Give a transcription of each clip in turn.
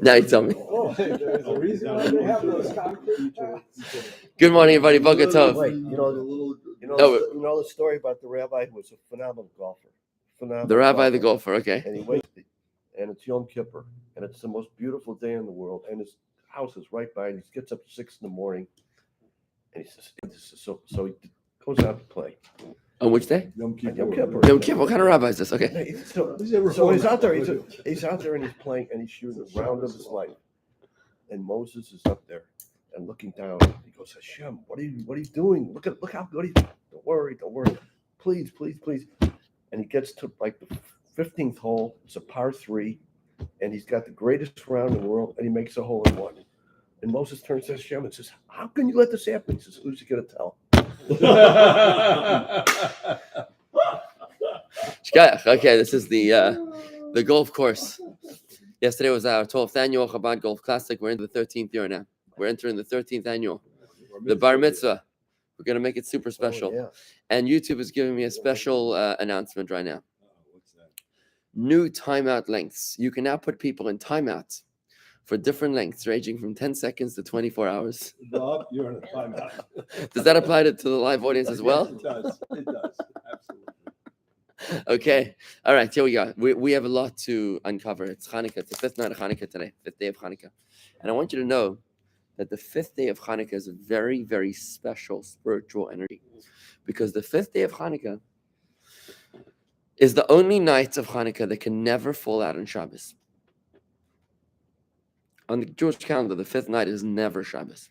Now you tell me. Oh, there's a reason why they have those concrete paths. Good morning, everybody. Boker Tov. Wait, you know the story about the rabbi who was a phenomenal golfer. The rabbi, the golfer. Okay. And he waits, and it's Yom Kippur, and it's the most beautiful day in the world, and his house is right by, and he gets up at 6 a.m, and he says, so he goes out to play. On which day? Yom Kippur. Yom Kippur. What kind of rabbi is this? Okay. So he's out there. He's out there, and he's playing, and he's shooting the round of his life. And Moses is up there and looking down. He goes, Hashem, what are you doing? Look how good he is. Don't worry. Please. And he gets to like the 15th hole. It's a par 3, and he's got the greatest round in the world, and he makes a hole in one. And Moses turns to Hashem and says, how can you let this happen? He says, who's he going to tell? Okay, this is the golf course. Yesterday was our 12th annual Chabad Golf Classic. We're in the 13th year now. We're entering the 13th annual. The Bar Mitzvah. We're going to make it super special. Yeah. And YouTube is giving me a special announcement right now. What's that? New timeout lengths. You can now put people in timeout for different lengths, ranging from 10 seconds to 24 hours. Bob, you're in a timeout. Does that apply to the live audience as well? It does. Absolutely. Okay. All right. Here we go. We have a lot to uncover. It's Chanukah. It's the 5th night of Chanukah today, 5th day of Chanukah. And I want you to know that the 5th day of Chanukah is a very, very special spiritual energy, because the 5th day of Chanukah is the only night of Chanukah that can never fall out on Shabbos. On the Jewish calendar, the 5th night is never Shabbos.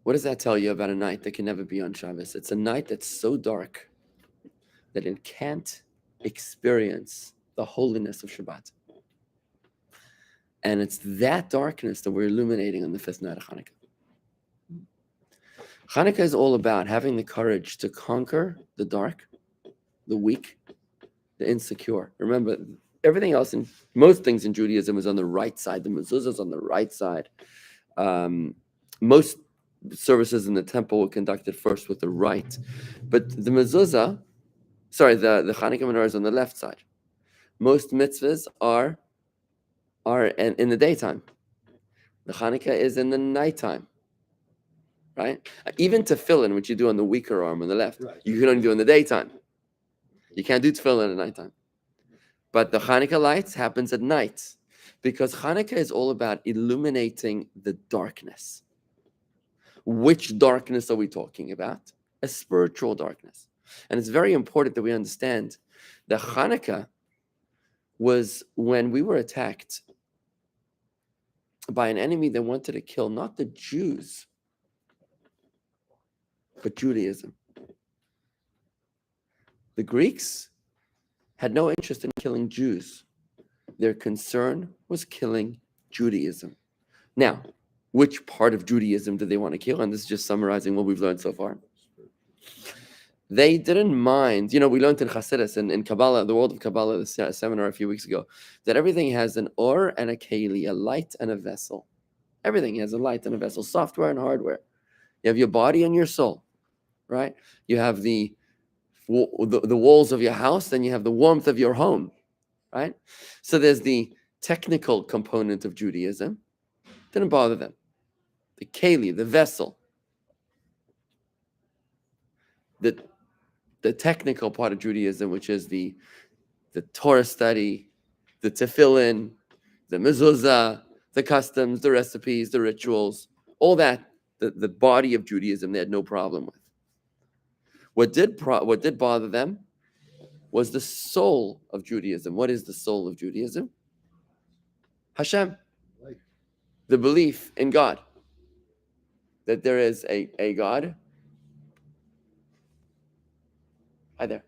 What does that tell you about a night that can never be on Shabbos? It's a night that's so dark that it can't experience the holiness of Shabbat. And it's that darkness that we're illuminating on the 5th night of Chanukah. Chanukah is all about having the courage to conquer the dark, the weak, the insecure. Remember, everything else, in most things in Judaism, is on the right side. The mezuzah is on the right side. Most services in the temple were conducted first with the right, but the mezuzah, the Chanukah menorah is on the left side. Most mitzvahs are in the daytime. The Chanukah is in the nighttime, right? Even tefillin, which you do on the weaker arm on the left, right, you can only do in the daytime. You can't do tefillin at nighttime. But the Chanukah lights happens at night, because Chanukah is all about illuminating the darkness. Which darkness are we talking about? A spiritual darkness. And it's very important that we understand that Chanukah was when we were attacked by an enemy that wanted to kill not the Jews, but Judaism. The Greeks had no interest in killing Jews. Their concern was killing Judaism. Now, which part of Judaism did they want to kill? And this is just summarizing what we've learned so far. They didn't mind, we learned in Chassidus and in Kabbalah, the world of Kabbalah, the seminar a few weeks ago, that everything has an or and a keli, a light and a vessel. Everything has a light and a vessel, software and hardware. You have your body and your soul, right? You have the walls of your house, then you have the warmth of your home, right? So there's the technical component of Judaism. Didn't bother them. The keli, the vessel. The technical part of Judaism, which is the Torah study, the tefillin, the mezuzah, the customs, the recipes, the rituals, all that, the body of Judaism, they had no problem with. What did bother them was the soul of Judaism. What is the soul of Judaism? Hashem. The belief in God. That there is a God. Hi there.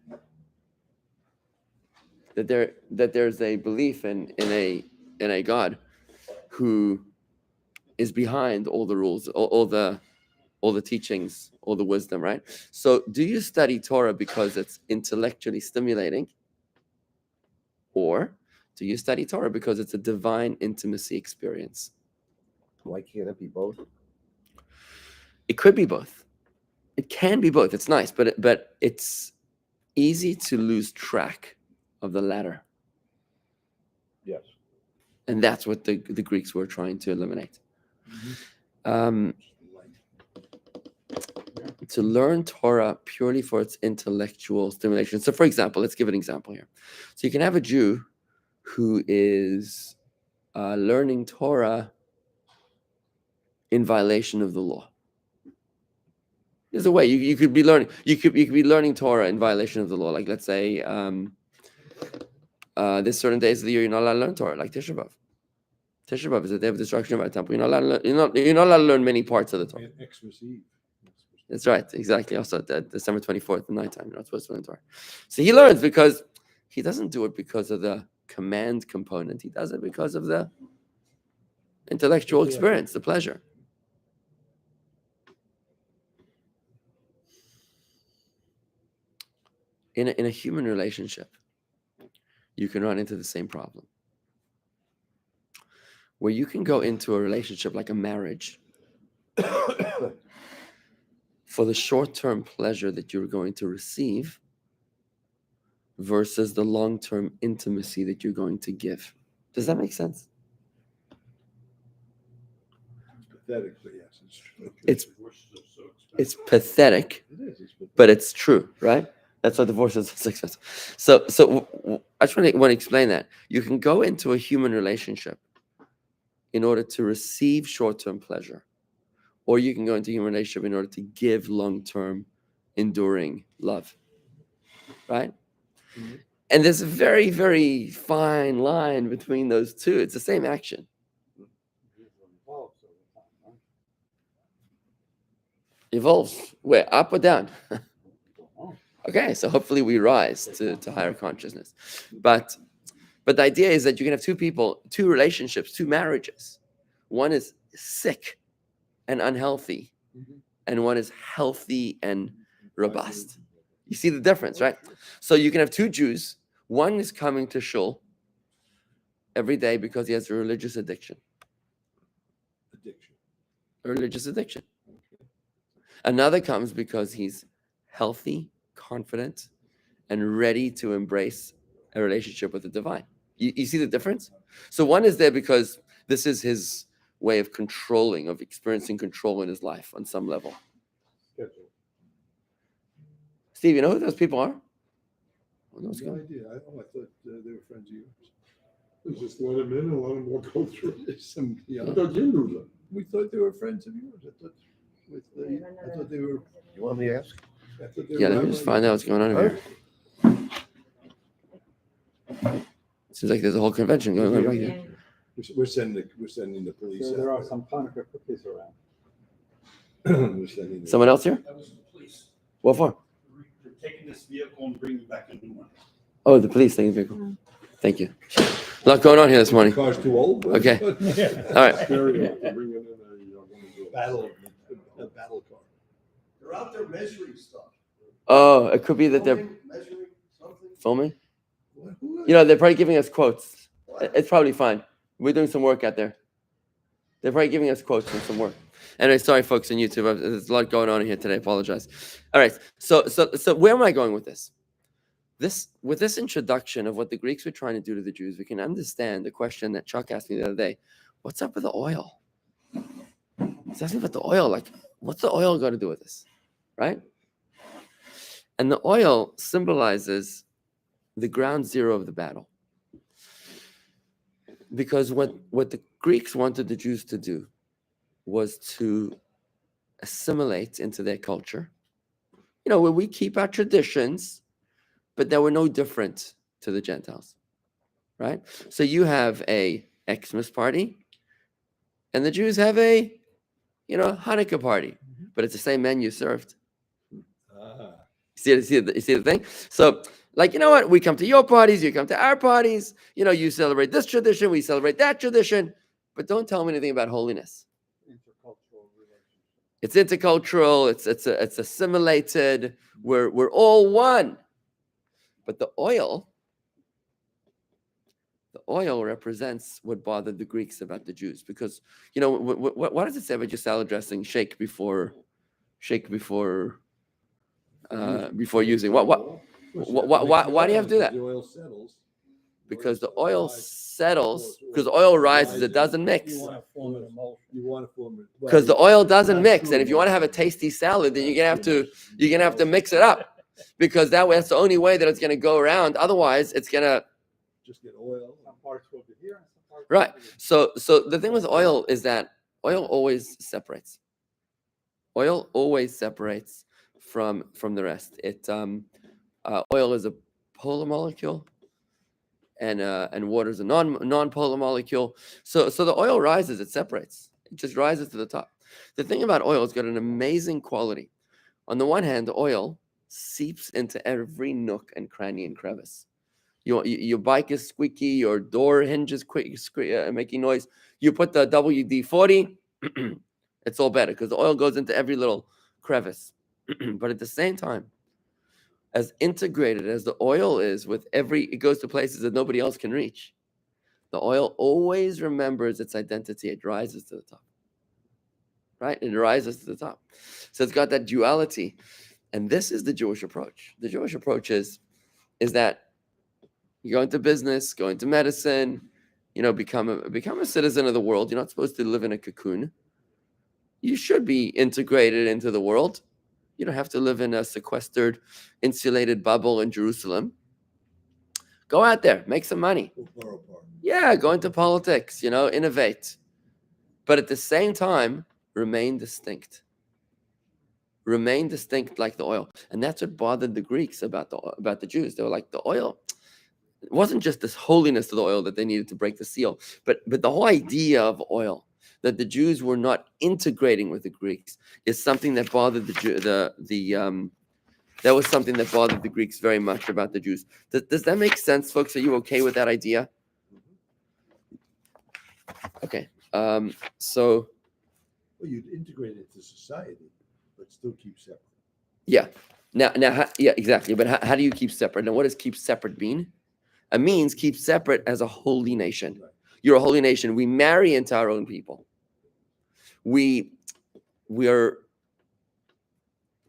That there's a belief in a God who is behind all the rules, all the teachings, all the wisdom, right? So do you study Torah because it's intellectually stimulating? Or do you study Torah because it's a divine intimacy experience? Why can't it be both? It could be both. It can be both. It's nice, but it's easy to lose track of the latter. Yes. And that's what the Greeks were trying to eliminate. To learn Torah purely for its intellectual stimulation. So, for example, let's give an example here. So you can have a Jew who is learning Torah in violation of the law. There's a way you could be learning. You could be learning Torah in violation of the law. Like, let's say there's certain days of the year you're not allowed to learn Torah, like Tisha B'av. Tisha B'av is the day of destruction of our temple. You're not allowed to learn, you're not allowed to learn many parts of the Torah. Xmas Eve. That's right, exactly. Also, December 24th at nighttime, you're not supposed to learn Torah. So he learns because he doesn't do it because of the command component. He does it because of the intellectual experience, the pleasure. In a human relationship, you can run into the same problem. Where you can go into a relationship like a marriage for the short-term pleasure that you're going to receive versus the long-term intimacy that you're going to give. Does that make sense? Pathetically, yes, it's true. It's pathetic, but it's true, right? That's why divorce is so expensive. So I just want to explain that. You can go into a human relationship in order to receive short-term pleasure, or you can go into a human relationship in order to give long-term, enduring love, right? Mm-hmm. And there's a very, very fine line between those two. It's the same action. Evolves. Where? Up or down? Okay, so hopefully we rise to higher consciousness. But the idea is that you can have two people, two relationships, two marriages. One is sick and unhealthy, and one is healthy and robust. You see the difference, right? So you can have two Jews. One is coming to shul every day because he has a religious addiction. A religious addiction. Another comes because he's healthy, confident, and ready to embrace a relationship with the divine. You see the difference? So one is there because this is his way of controlling, of experiencing control in his life on some level. Steve, you know who those people are? No idea. I thought they were friends of yours. We just let them in and let them go through this. I thought you knew them. We thought they were friends of yours. I thought they were. You want me to ask? Yeah, let me just find out what's going on here. Seems like there's a whole convention going on right here. We're sending the police. So there are some Chanukah cookies around. Someone else here? That was the police. What for? They're taking this vehicle and bringing back a new one. Oh, the police taking the vehicle. Thank you. A lot going on here this morning. The car's too old. Okay. All right. A battle car. They're out there measuring stuff. Oh, it could be that they're Measuring something. filming. You know, they're probably giving us quotes. It's probably fine. We're doing some work out there. They're probably giving us quotes from some work. Anyway, sorry, folks on YouTube. There's a lot going on here today. I apologize. All right. So where am I going with this? With this introduction of what the Greeks were trying to do to the Jews, we can understand the question that Chuck asked me the other day. What's up with the oil? He's asking about the oil. Like, what's the oil got to do with this? Right? And the oil symbolizes the ground zero of the battle. Because what the Greeks wanted the Jews to do was to assimilate into their culture. You know, where we keep our traditions, but that were no different to the Gentiles, right? So you have a Xmas party, and the Jews have a, Hanukkah party, but it's the same menu served. You see the thing? So, like, you know what? We come to your parties, you come to our parties. You know, you celebrate this tradition, we celebrate that tradition, but don't tell me anything about holiness. Intercultural relationship. It's intercultural. It's assimilated. We're all one. But the oil represents what bothered the Greeks about the Jews, because what does it say about your salad dressing? Shake before using. Why do you have to do that? The oil settles. because the Oil oil rises. settles, Or- because oil rises, rises. it doesn't mix. You want to form an emulsion. You want to form it. Because the oil doesn't Not mix. true And if you want to have a emulsion. tasty salad, then Not you're gonna true have to emulsion. mix it up. Because that's the only way that it's gonna go around. Otherwise, it's gonna Just get oil. Some parts will be here and some parts. right. will be here. So the thing with oil is that oil always separates. Oil always separates from the rest. Oil is a polar molecule, and water is a non-polar molecule. So the oil rises, it separates. It just rises to the top. The thing about oil, it's got an amazing quality. On the one hand, the oil seeps into every nook and cranny and crevice. Your bike is squeaky, your door hinge is making noise. You put the WD-40, it's all better because the oil goes into every little crevice. But at the same time, as integrated as the oil is with it goes to places that nobody else can reach. The oil always remembers its identity. It rises to the top. Right? It rises to the top. So it's got that duality. And this is the Jewish approach. The Jewish approach is that you go into business, go into medicine, become a citizen of the world. You're not supposed to live in a cocoon. You should be integrated into the world. You don't have to live in a sequestered, insulated bubble in Jerusalem. Go out there, make some money. Yeah, go into politics, innovate. But at the same time, remain distinct. Remain distinct like the oil. And that's what bothered the Greeks about the Jews. They were like, the oil, it wasn't just this holiness of the oil that they needed to break the seal, but the whole idea of oil, that the Jews were not integrating with the Greeks, is something that bothered that was something that bothered the Greeks very much about the Jews. Does that make sense, folks? Are you okay with that idea? Okay. So. Well, you'd integrate it into society, but still keep separate. Yeah. Now, yeah, exactly. But how do you keep separate? And what does keep separate mean? It means keep separate as a holy nation. Right. You're a holy nation. We marry into our own people. We're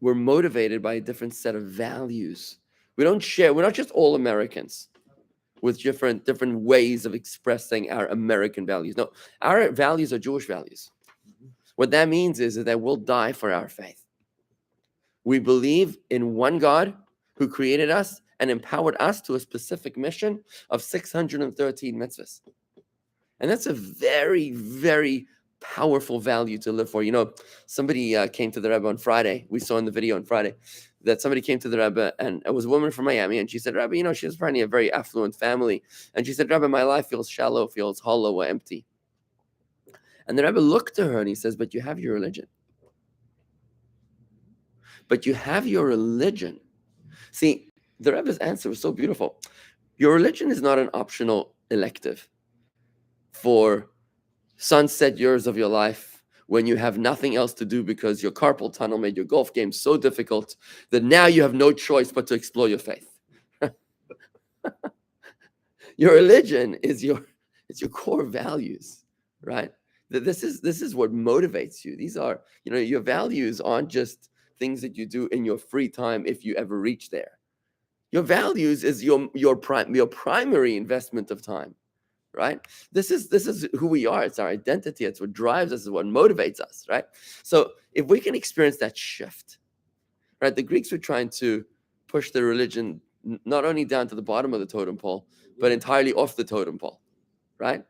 motivated by a different set of values. We don't share. We're not just all Americans with different ways of expressing our American values. No, our values are Jewish values. What that means is that we'll die for our faith. We believe in one God who created us and empowered us to a specific mission of 613 mitzvahs. And that's a very, very powerful value to live for. Somebody came to the Rebbe on Friday. We saw in the video on Friday that somebody came to the Rebbe, and it was a woman from Miami, and she said, Rebbe, she was probably a very affluent family. And she said, Rebbe, my life feels shallow, feels hollow or empty. And the Rebbe looked at her and he says, but you have your religion. But you have your religion. See, the Rebbe's answer was so beautiful. Your religion is not an optional elective for sunset years of your life when you have nothing else to do because your carpal tunnel made your golf game so difficult that now you have no choice but to explore your faith. Your religion is your core values, right? This is what motivates you. These are, your values aren't just things that you do in your free time if you ever reach there. Your values is your primary investment of time, right? This is who we are. It's our identity. It's what drives us. It's what motivates us, right? So if we can experience that shift, right? The Greeks were trying to push their religion not only down to the bottom of the totem pole, but entirely off the totem pole, right?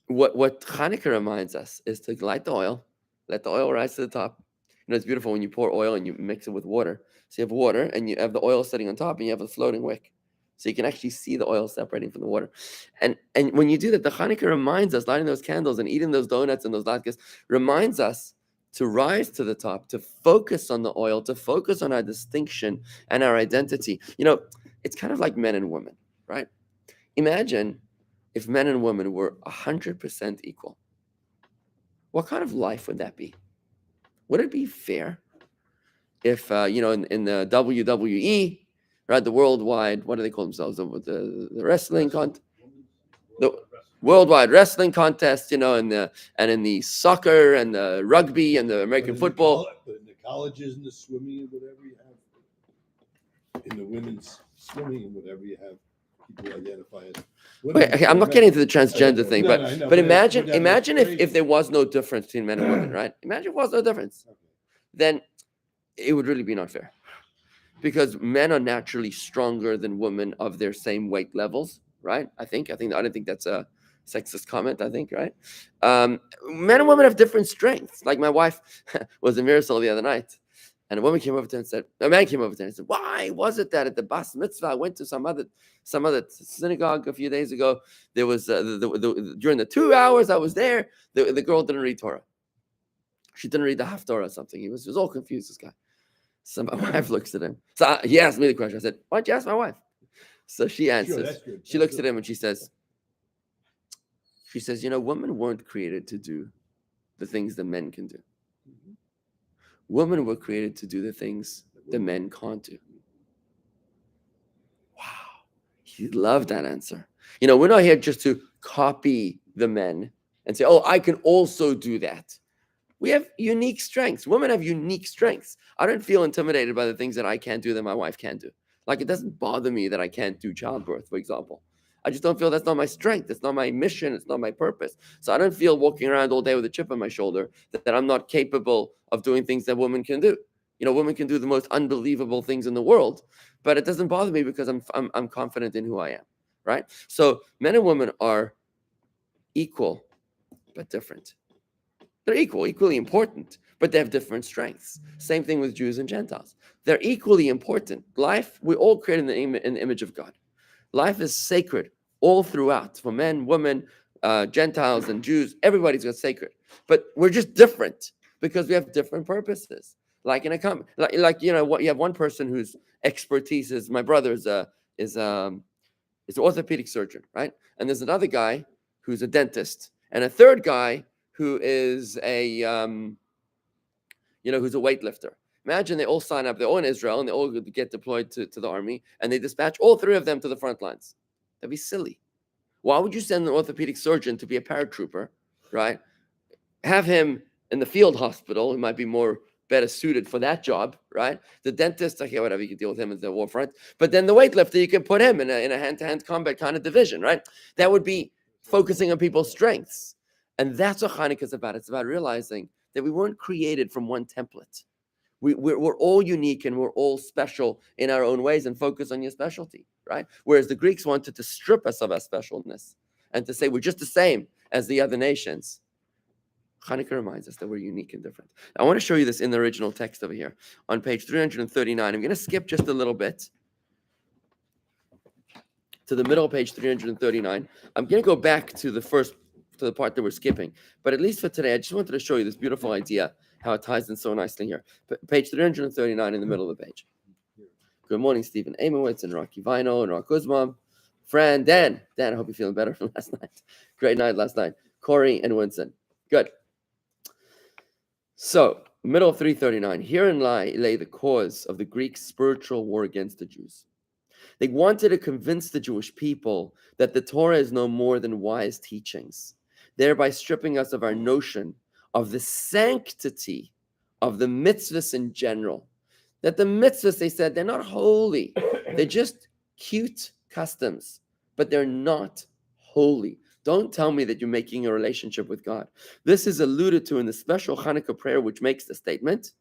What Chanukah reminds us is to light the oil, let the oil rise to the top. It's beautiful when you pour oil and you mix it with water. So you have water and you have the oil sitting on top and you have a floating wick. So you can actually see the oil separating from the water. And when you do that, the Chanukah reminds us, lighting those candles and eating those donuts and those latkes, reminds us to rise to the top, to focus on the oil, to focus on our distinction and our identity. It's kind of like men and women, right? Imagine if men and women were 100% equal. What kind of life would that be? Would it be fair if, in the WWE, right, the worldwide, what do they call themselves? The wrestling the worldwide wrestling contest, and in the soccer and the rugby and the American football. But in the colleges and the swimming and whatever you have, in the women's swimming and whatever you have people identify as. Okay, I'm not getting into the transgender thing, No, but no, I know, but that's- imagine that's imagine if crazy. there was no difference between men and women, right? Imagine if there was no difference. Okay. Then it would really be not fair. Because men are naturally stronger than women of their same weight levels, right? I don't think that's a sexist comment, I think, right? Men and women have different strengths. Like my wife was in Mirasol the other night, and a man came over to her and said, why was it that at the Bas Mitzvah, I went to some other synagogue a few days ago, there was, during the 2 hours I was there, the girl didn't read Torah. She didn't read the Haftorah or something. He was all confused, this guy. So my wife looks at him. So he asked me the question. I said, why'd you ask my wife? So she answers. that's good. She looks at him and she says, women weren't created to do the things that men can do. Mhm. Women were created to do the things that men can't do. Wow. He loved that answer. We're not here just to copy the men and say, oh, I can also do that. We have unique strengths. Women have unique strengths. I don't feel intimidated by the things that I can't do that my wife can't do. Like, it doesn't bother me that I can't do childbirth, for example. I just don't feel that's not my strength. It's not my mission. It's not my purpose. So I don't feel walking around all day with a chip on my shoulder that I'm not capable of doing things that women can do. Women can do the most unbelievable things in the world, but it doesn't bother me because I'm confident in who I am, right? So men and women are equal, but different. They're equally important, but they have different strengths. Same thing with Jews and Gentiles. They're equally important. Life, we're all created in the image of God. Life is sacred all throughout, for men, women, Gentiles, and Jews. Everybody's got sacred, but we're just different because we have different purposes. Like in a you have one person whose expertise is my brother is an orthopedic surgeon, right? And there's another guy who's a dentist, and a third guy who is who's a weightlifter. Imagine they all sign up, they're all in Israel, and they all get deployed to the army, and they dispatch all three of them to the front lines. That'd be silly. Why would you send an orthopedic surgeon to be a paratrooper, right? Have him in the field hospital, he might be better suited for that job, right? The dentist, okay, whatever, you can deal with him at the war front. But then the weightlifter, you can put him in a hand-to-hand combat kind of division, right? That would be focusing on people's strengths. And that's what Chanukah is about. It's about realizing that we weren't created from one template. We're all unique and we're all special in our own ways, and focus on your specialty, right? Whereas the Greeks wanted to strip us of our specialness and to say we're just the same as the other nations. Chanukah reminds us that we're unique and different. I want to show you this in the original text over here on page 339. I'm going to skip just a little bit to the middle of page 339. I'm going to go back to the part that we're skipping. But at least for today, I just wanted to show you this beautiful idea, how it ties in so nicely here. Page 339 in the middle of the page. Good morning, Stephen Amowitz and Rocky Vino and Rock Guzman. Fran, Dan, I hope you're feeling better from last night. Great night last night. Corey and Winston. Good. So, middle of 339. Herein lay the cause of the Greeks' spiritual war against the Jews. They wanted to convince the Jewish people that the Torah is no more than wise teachings, thereby stripping us of our notion of the sanctity of the mitzvahs in general. That the mitzvahs, they said, they're not holy. They're just cute customs, but they're not holy. Don't tell me that you're making a relationship with God. This is alluded to in the special Chanukah prayer, which makes the statement.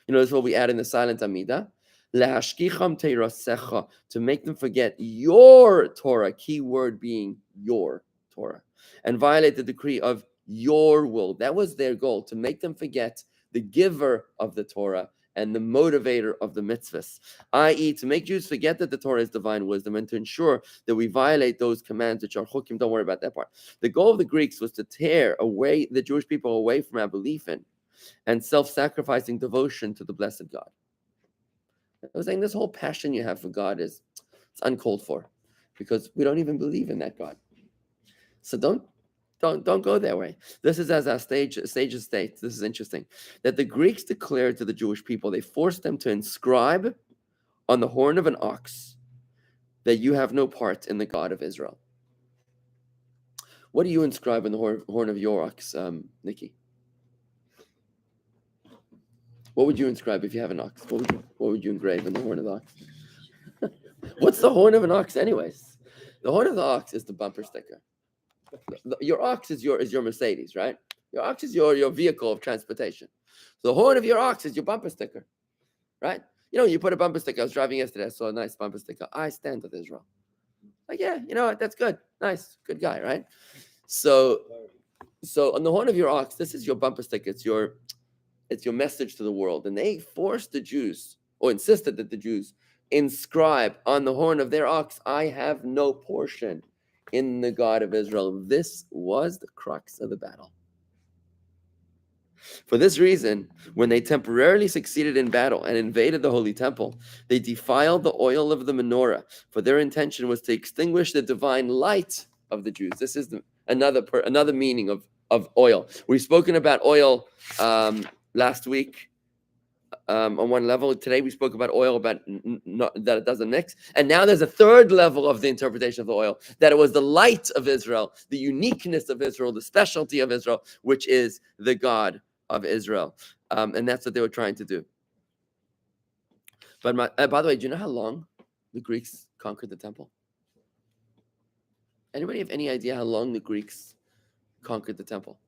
This is what we add in the silent Amidah. To make them forget your Torah, key word being your Torah, and violate the decree of your will. That was their goal, to make them forget the giver of the Torah and the motivator of the mitzvahs, i.e., to make Jews forget that the Torah is divine wisdom and to ensure that we violate those commands which are chukim. Don't worry about that part. The goal of the Greeks was to tear away the Jewish people away from our belief in and self-sacrificing devotion to the blessed God. I was saying this whole passion you have for God it's uncalled for, because we don't even believe in that God. So don't go that way. This is as our sages state. This is interesting that the Greeks declared to the Jewish people, they forced them to inscribe on the horn of an ox that you have no part in the God of Israel. What do you inscribe on the horn of your ox, Nikki? What would you inscribe if you have an ox? What would you engrave on the horn of the ox? What's the horn of an ox anyways? The horn of the ox is the bumper sticker. Your ox is your Mercedes, right? Your ox is your vehicle of transportation. The horn of your ox is your bumper sticker, right? You know, you put a bumper sticker. I was driving yesterday. I saw a nice bumper sticker. I stand with Israel. Like, yeah, you know what? That's good. Nice. Good guy, right? So on the horn of your ox, this is your bumper sticker. It's your message to the world. And they forced the Jews, or insisted that the Jews inscribe on the horn of their ox, I have no portion in the God of Israel. This was the crux of the battle. For this reason, when they temporarily succeeded in battle and invaded the Holy Temple, they defiled the oil of the menorah, for their intention was to extinguish the divine light of the Jews. This is another meaning of oil. We've spoken about oil last week on one level. Today we spoke about oil, about that it doesn't mix. And now there's a third level of the interpretation of the oil, that it was the light of Israel, the uniqueness of Israel, the specialty of Israel, which is the God of Israel. And that's what they were trying to do. But by the way, do you know how long the Greeks conquered the temple? Anybody have any idea how long the Greeks conquered the temple?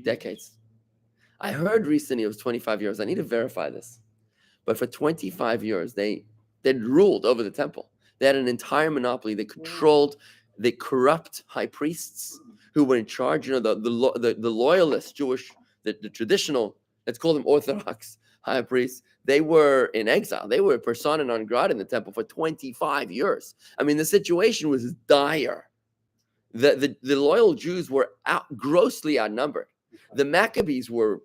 Decades. I heard recently it was 25 years. I need to verify this. But for 25 years, they ruled over the temple. They had an entire monopoly. They controlled the corrupt high priests who were in charge. You know, the loyalist Jewish, the traditional, let's call them Orthodox high priests. They were in exile. They were persona non grata in the temple for 25 years. I mean, the situation was dire. The loyal Jews were grossly outnumbered. The Maccabees were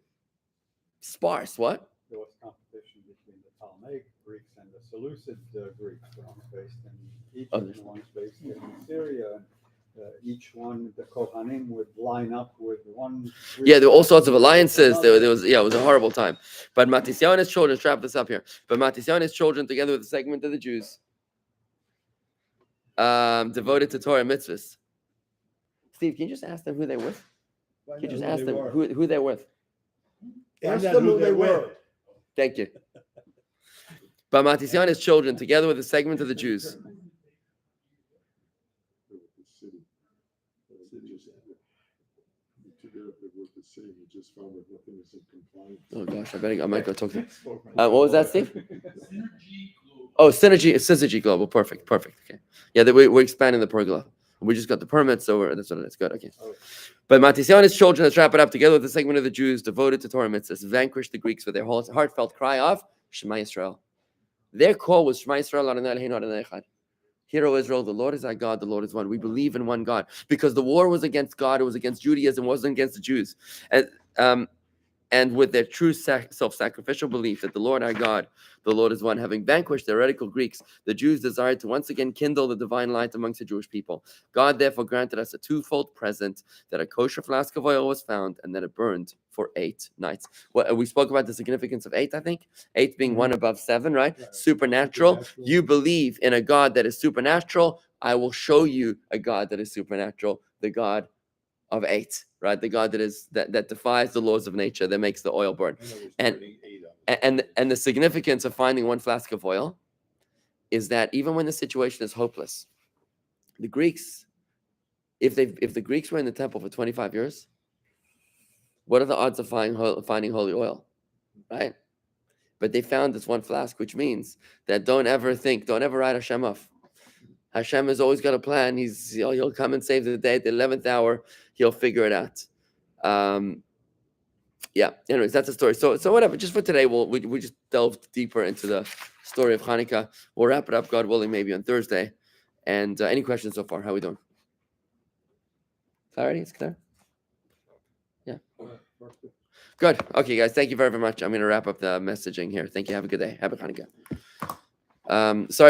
sparse. What? There was competition between the Ptolemaic Greeks and the Seleucid Greeks, ones based in Egypt and ones based in Syria. Each one, the Kohanim would line up with one. Yeah, there were all sorts of alliances. There was, it was a horrible time. But Matisyahu and his children, strap this up here. But Matisyahu and his children, together with a segment of the Jews, devoted to Torah and mitzvahs. Steve, can you just ask them who they're with? Can you just ask them who they're with? Ask them who they were. Thank you. But Matisyahu and his children, together with a segment of the Jews. Oh gosh, I might go talk to them. What was that, Steve? Oh, Synergy Global. Perfect. Okay. Yeah, we're expanding the pergola. We just got the permit, so that's what it is. Good. Okay. But Matisyahu and his children, let's wrap it up, together with a segment of the Jews devoted to Torah mitzvahs, vanquished the Greeks with their heartfelt cry of Shema Yisrael. Their call was Shema Yisrael Adonai Eloheinu Adonai Echad. Hear, O Israel, the Lord is our God, the Lord is one. We believe in one God. Because the war was against God, it was against Judaism, it wasn't against the Jews. And with their true self-sacrificial belief that the Lord our God, the Lord is one, having vanquished the heretical Greeks, the Jews desired to once again kindle the divine light amongst the Jewish people. God therefore granted us a twofold present, that a kosher flask of oil was found, and that it burned for 8 nights. We spoke about the significance of 8, I think. 8 being 1 above 7, right? Supernatural. You believe in a God that is supernatural. I will show you a God that is supernatural, the God of 8, right? The God that defies the laws of nature, that makes the oil burn. And the significance of finding 1 flask of oil is that even when the situation is hopeless, the Greeks, if the Greeks were in the temple for 25 years, what are the odds of finding holy oil, right? But they found this 1 flask, which means that don't ever write Hashem off. Hashem has always got a plan. He'll come and save the day at the 11th hour. He'll figure it out. Anyways, that's the story. So whatever. Just for today, we just delved deeper into the story of Chanukah. We'll wrap it up, God willing, maybe on Thursday. And any questions so far? How are we doing? Clarity? It's clear? Yeah. Good. Okay, guys. Thank you very, very much. I'm going to wrap up the messaging here. Thank you. Have a good day. Happy Chanukah. Sorry.